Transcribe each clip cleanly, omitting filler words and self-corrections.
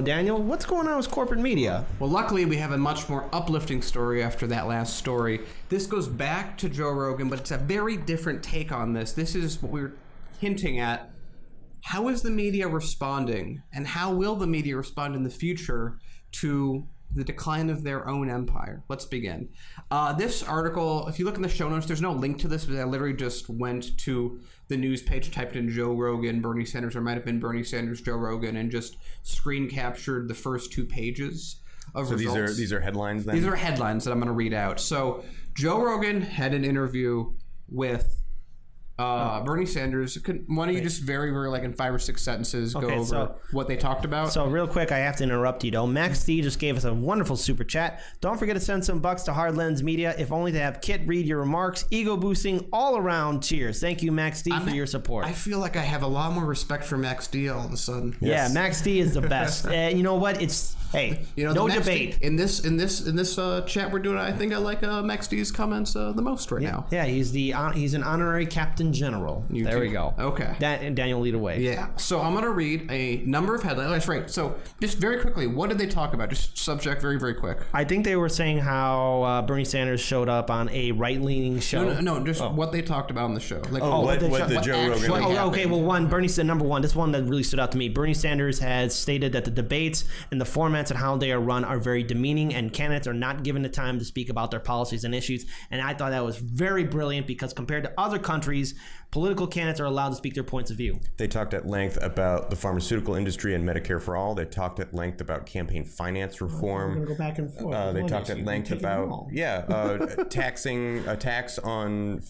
Daniel. What's going on with corporate media? Well, luckily, we have a much more uplifting story after that last story. This goes back to Joe Rogan, but it's a very different take on this. This is what we were hinting at. How is the media responding, and how will the media respond in the future to the decline of their own empire? Let's begin. This article, if you look in the show notes, there's no link to this, but I literally just went to the news page, typed in Joe Rogan, Bernie Sanders, or it might have been Bernie Sanders, Joe Rogan, and just screen captured the first 2 pages of results. These are headlines then? These are headlines that I'm going to read out. So Joe Rogan had an interview with Bernie Sanders. Why don't you just very, very, like in 5 or 6 sentences, go over what they talked about? So real quick, I have to interrupt you though. Max D just gave us a wonderful super chat. Don't forget to send some bucks to Hard Lens Media, if only to have Kit read your remarks. Ego boosting all around. Cheers. Thank you, Max D, for your support. I feel like I have a lot more respect for Max D all of a sudden. Yes. Yeah, Max D is the best. You know what? No debate. In this chat we're doing, I think I like Max D's comments the most right now. Yeah, he's an honorary captain general. There we go. Okay. And Daniel, lead away. Yeah. So I'm going to read a number of headlines. That's right. So just very quickly, what did they talk about? Just subject, very, very quick. I think they were saying how Bernie Sanders showed up on a right-leaning show. No, just what they talked about on the show. Like, what the Joe Rogan. Okay. Well, Bernie said number one. This one that really stood out to me. Bernie Sanders has stated that the debates and the formats and how they are run are very demeaning, and candidates are not given the time to speak about their policies and issues. And I thought that was very brilliant, because compared to other countries, political candidates are allowed to speak their points of view. They talked at length about the pharmaceutical industry and Medicare for All. They talked at length about campaign finance reform. We're going to go back and forth. They talked at length about taxing a tax on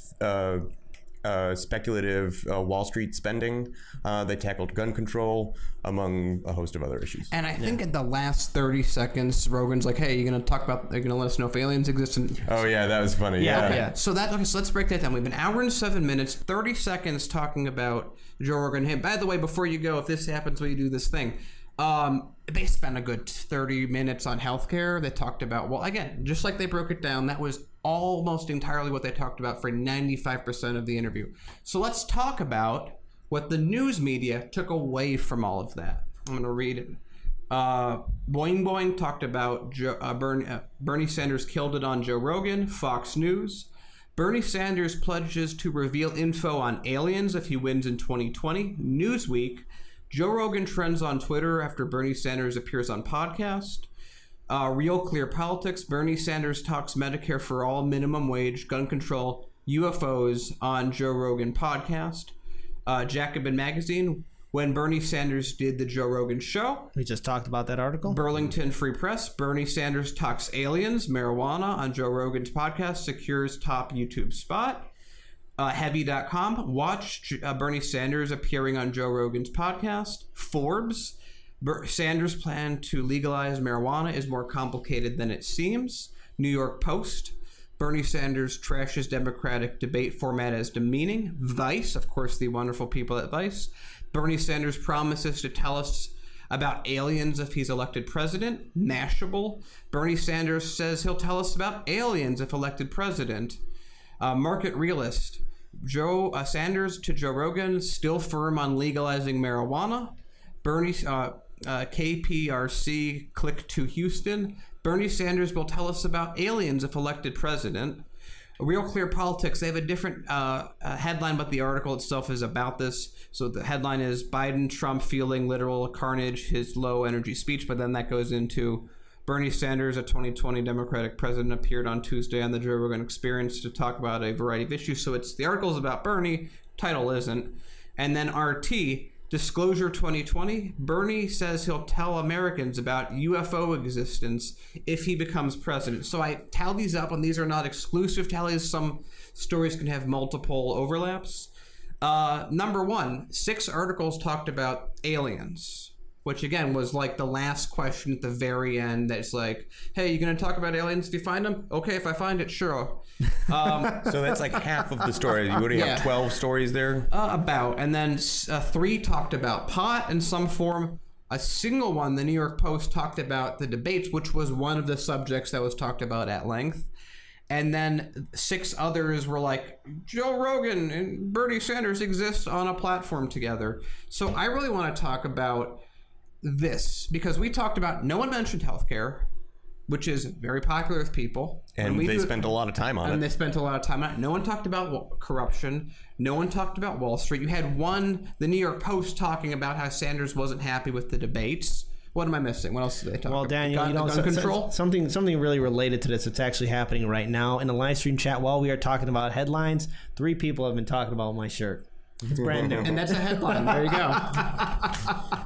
speculative Wall Street spending. They tackled gun control, among a host of other issues. And I think in the last 30 seconds, Rogan's like, "Hey, you're going to let us know if aliens exist." Oh yeah, that was funny. Yeah. So let's break that down. We have an hour and 7 minutes, 30 seconds talking about Joe Rogan. Hey, by the way, before you go, if this happens, will you do this thing? They spent a good 30 minutes on healthcare. They talked about, well, again, just like they broke it down, that was almost entirely what they talked about for 95% of the interview. So let's talk about what the news media took away from all of that. I'm going to read it. Boing Boing talked about Bernie Sanders killed it on Joe Rogan. Fox News. Bernie Sanders pledges to reveal info on aliens if he wins in 2020. Newsweek. Joe Rogan trends on Twitter after Bernie Sanders appears on podcast. Real Clear Politics. Bernie Sanders talks Medicare for all, minimum wage, gun control, UFOs on Joe Rogan podcast. Jacobin Magazine. When Bernie Sanders did the Joe Rogan show. We just talked about that article. Burlington Free Press. Bernie Sanders talks aliens, marijuana on Joe Rogan's podcast, secures top YouTube spot. Heavy.com. Watch Bernie Sanders appearing on Joe Rogan's podcast. Forbes. Sanders' plan to legalize marijuana is more complicated than it seems. New York Post. Bernie Sanders trashes Democratic debate format as demeaning. Vice, of course, the wonderful people at Vice. Bernie Sanders promises to tell us about aliens if he's elected president. Mashable. Bernie Sanders says he'll tell us about aliens if elected president. Market Realist. Sanders to Joe Rogan, still firm on legalizing marijuana. Bernie KPRC, click to Houston. Bernie Sanders will tell us about aliens if elected president. Real Clear Politics, they have a different headline, but the article itself is about this. So the headline is Biden, Trump feeling literal carnage, his low energy speech, but then that goes into Bernie Sanders, a 2020 Democratic president, appeared on Tuesday on the Joe Rogan Experience to talk about a variety of issues. So the article is about Bernie, title isn't. And then RT, Disclosure 2020, Bernie says he'll tell Americans about UFO existence if he becomes president. So I tally these up, and these are not exclusive tallies. Some stories can have multiple overlaps. Number one, 6 articles talked about aliens, which again was like the last question at the very end. That's like, hey, you going to talk about aliens if you find them? Okay, if I find it, sure. So that's like half of the story. You already have 12 stories there? About. And then 3 talked about pot in some form. A single one, the New York Post, talked about the debates, which was one of the subjects that was talked about at length. And then 6 others were like, Joe Rogan and Bernie Sanders exist on a platform together. So I really want to talk about this, because we talked about, no one mentioned healthcare, which is very popular with people. And they spent a lot of time on it. And they spent a lot of time on it. No one talked about corruption. No one talked about Wall Street. You had the New York Post talking about how Sanders wasn't happy with the debates. What am I missing? What else did they talk about? Well, Daniel, gun control? Something really related to this that's actually happening right now in the live stream chat while we are talking about headlines. 3 people have been talking about my shirt. It's brand new. And that's a headline. There you go.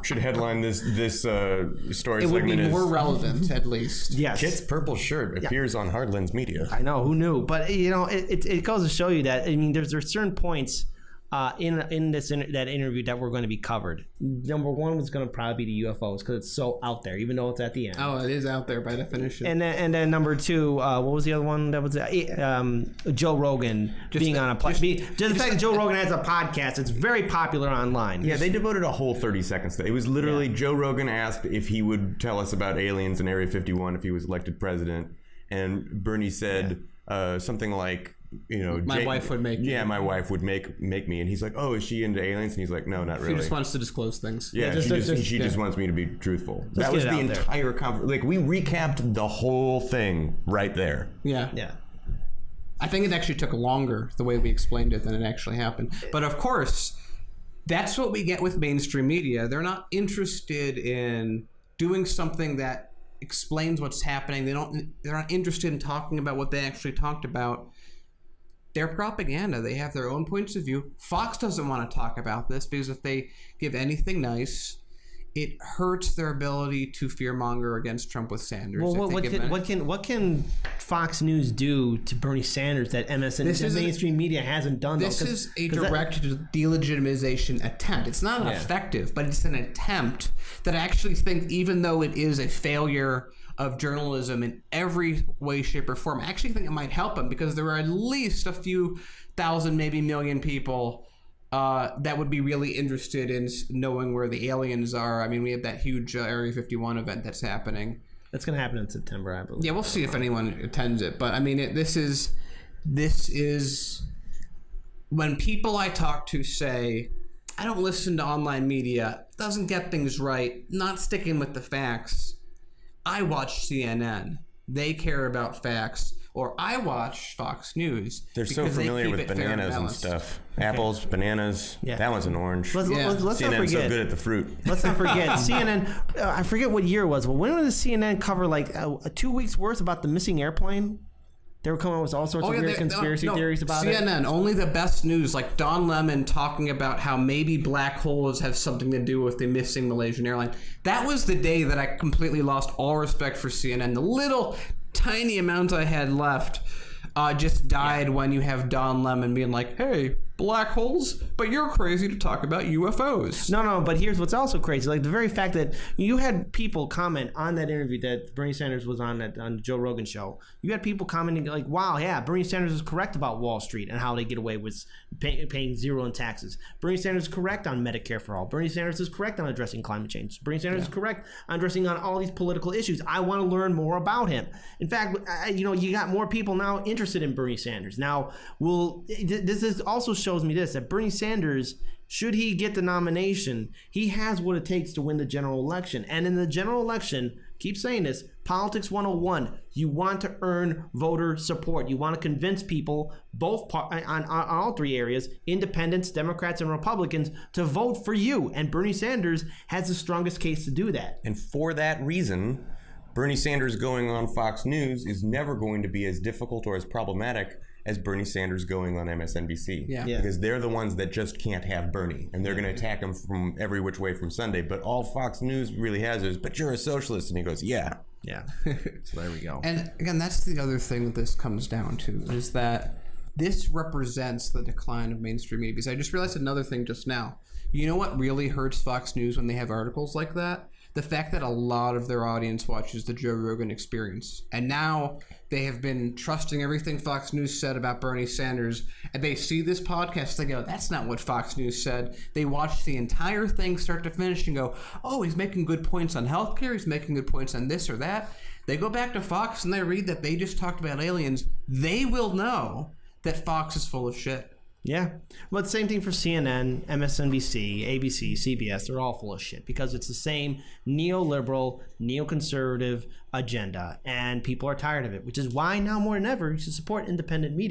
Should headline this story. It would be segment more is relevant, at least. Yes. Kit's purple shirt appears on Hardlands Media. I know, who knew? But it goes to show you that, I mean, there's certain points in that interview that were going to be covered. Number one was going to probably be the UFOs because it's so out there, even though it's at the end. Oh, it is out there by definition. And then number 2, what was the other one? That was Joe Rogan being on a podcast. Just the fact that Joe Rogan has a podcast, it's very popular online. Yeah, they devoted a whole 30 seconds to it. It was literally Joe Rogan asked if he would tell us about aliens in Area 51 if he was elected president, and Bernie said something like, my wife would make me. Yeah, my wife would make me. And he's like, oh, is she into aliens? And he's like, no, not really. She just wants to disclose things. Yeah, she just wants me to be truthful. That was the entire conversation. Like, we recapped the whole thing right there. Yeah. I think it actually took longer, the way we explained it, than it actually happened. But of course, that's what we get with mainstream media. They're not interested in doing something that explains what's happening. They're not interested in talking about what they actually talked about. They're propaganda. They have their own points of view. Fox doesn't want to talk about this because if they give anything nice, it hurts their ability to fearmonger against Trump with Sanders. Well, what can Fox News do to Bernie Sanders that MSN mainstream media hasn't done? This is a direct delegitimization attempt. It's not effective, but it's an attempt that I actually think, even though it is a failure of journalism in every way, shape, or form, I actually think it might help him, because there are at least a few thousand, maybe million people that would be really interested in knowing where the aliens are. I mean, we have that huge Area 51 event that's happening. That's going to happen in September, I believe. Yeah, we'll see if anyone attends it. But I mean, this is when people I talk to say, I don't listen to online media, doesn't get things right, not sticking with the facts. I watch CNN. They care about facts. Or I watch Fox News. They're so familiar with bananas and stuff. Apples, bananas. Yeah. That one's an orange. Let's not forget. CNN's so good at the fruit. Let's not forget. CNN, I forget what year it was, but when did the CNN cover like 2 weeks worth about the missing airplane? They were coming up with all sorts of weird conspiracy theories about it. CNN, only the best news, like Don Lemon talking about how maybe black holes have something to do with the missing Malaysian airline. That was the day that I completely lost all respect for CNN. The little tiny amount I had left just died when you have Don Lemon being like, hey, black holes, but you're crazy to talk about UFOs. No, but here's what's also crazy. Like the very fact that you had people comment on that interview that Bernie Sanders was on the Joe Rogan show. You had people commenting like, wow, yeah, Bernie Sanders is correct about Wall Street and how they get away with paying zero in taxes. Bernie Sanders is correct on Medicare for all. Bernie Sanders is correct on addressing climate change. Bernie Sanders is correct on addressing on all these political issues. I want to learn more about him. In fact, you got more people now interested in Bernie Sanders. Now, this also shows me this, that Bernie Sanders, should he get the nomination, he has what it takes to win the general election. And in the general election, keep saying this, politics 101, you want to earn voter support. You want to convince people, both on all 3 areas, independents, Democrats, and Republicans, to vote for you. And Bernie Sanders has the strongest case to do that. And for that reason, Bernie Sanders going on Fox News is never going to be as difficult or as problematic as Bernie Sanders going on MSNBC. Yeah. Because they're the ones that just can't have Bernie, and they're going to attack him from every which way from Sunday. But all Fox News really has is, but you're a socialist. And he goes, yeah. So there we go. And again, that's the other thing that this comes down to, is that this represents the decline of mainstream media. Because I just realized another thing just now. You know what really hurts Fox News when they have articles like that? The fact that a lot of their audience watches the Joe Rogan Experience. And now they have been trusting everything Fox News said about Bernie Sanders. And they see this podcast, they go, that's not what Fox News said. They watch the entire thing start to finish and go, oh, he's making good points on healthcare. He's making good points on this or that. They go back to Fox and they read that they just talked about aliens. They will know that Fox is full of shit. Yeah. Well, same thing for CNN, MSNBC, ABC, CBS. They're all full of shit because it's the same neoliberal, neoconservative agenda. And people are tired of it, which is why now more than ever you should support independent media.